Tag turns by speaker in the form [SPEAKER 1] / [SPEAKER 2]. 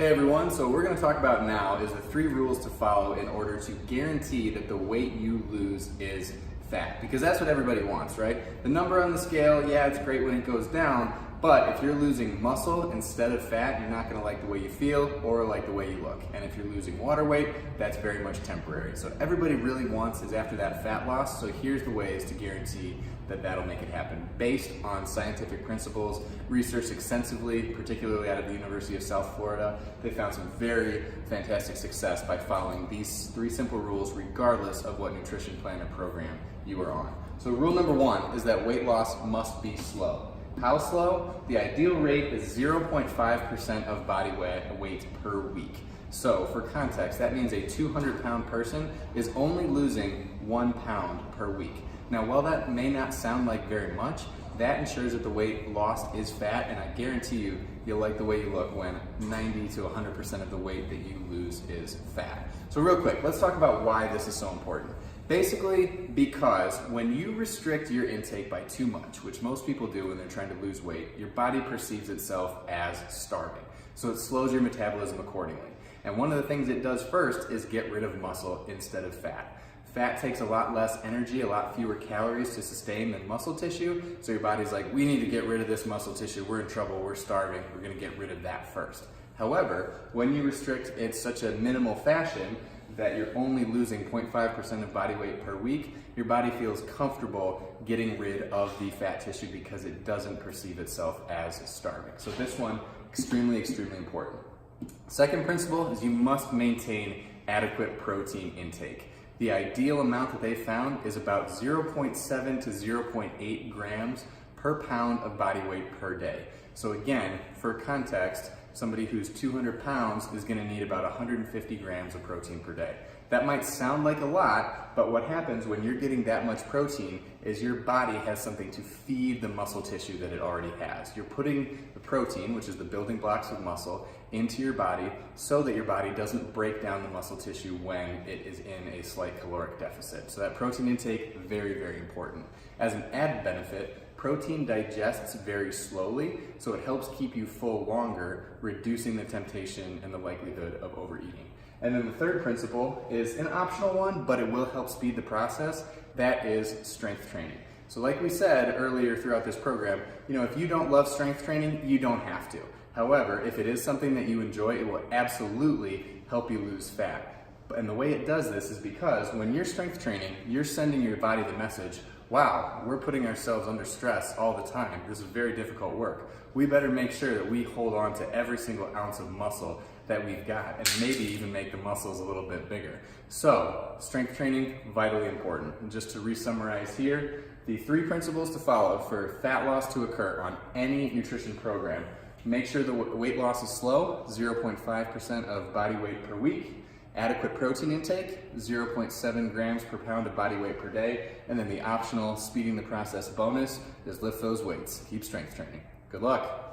[SPEAKER 1] Hey everyone, so what we're going to talk about now is the 3 rules to follow in order to guarantee that the weight you lose is fat. Because that's what everybody wants, right? The number on the scale, yeah, it's great when it goes down, but if you're losing muscle instead of fat, you're not going to like the way you feel or like the way you look. And if you're losing water weight, that's very much temporary. So everybody really wants is after that fat loss, so here's the ways to guarantee that that'll make it happen based on scientific principles, researched extensively, particularly out of the University of South Florida. They found some very fantastic success by following these 3 simple rules regardless of what nutrition plan or program you are on. So rule number 1 is that weight loss must be slow. How slow? The ideal rate is 0.5% of body weight per week. So for context, that means a 200-pound person is only losing 1 pound per week. Now, while that may not sound like very much, that ensures that the weight lost is fat, and I guarantee you, you'll like the way you look when 90 to 100% of the weight that you lose is fat. So real quick, let's talk about why this is so important. Basically, because when you restrict your intake by too much, which most people do when they're trying to lose weight, your body perceives itself as starving. So it slows your metabolism accordingly. And one of the things it does first is get rid of muscle instead of fat. Fat takes a lot less energy, a lot fewer calories to sustain than muscle tissue. So your body's like, we need to get rid of this muscle tissue. We're in trouble. We're starving. We're going to get rid of that first. However, when you restrict in such a minimal fashion that you're only losing 0.5% of body weight per week, your body feels comfortable getting rid of the fat tissue because it doesn't perceive itself as starving. So this one, extremely, extremely important. Second principle is you must maintain adequate protein intake. The ideal amount that they found is about 0.7 to 0.8 grams per pound of body weight per day. So again, for context, somebody who's 200 pounds is going to need about 150 grams of protein per day. That might sound like a lot, but what happens when you're getting that much protein is your body has something to feed the muscle tissue that it already has. You're putting the protein, which is the building blocks of muscle, into your body so that your body doesn't break down the muscle tissue when it is in a slight caloric deficit. So that protein intake, very, very important. As an added benefit, protein digests very slowly, so it helps keep you full longer, reducing the temptation and the likelihood of overeating. And then the third principle is an optional one, but it will help speed the process. That is strength training. So like we said earlier throughout this program, if you don't love strength training, you don't have to. However, if it is something that you enjoy, it will absolutely help you lose fat. And the way it does this is because when you're strength training, you're sending your body the message, wow, we're putting ourselves under stress all the time. This is very difficult work. We better make sure that we hold on to every single ounce of muscle that we've got and maybe even make the muscles a little bit bigger. So, strength training, vitally important. And just to re-summarize here, the 3 principles to follow for fat loss to occur on any nutrition program. Make sure the weight loss is slow, 0.5% of body weight per week. Adequate protein intake, 0.7 grams per pound of body weight per day. And then the optional speeding the process bonus is lift those weights. Keep strength training. Good luck.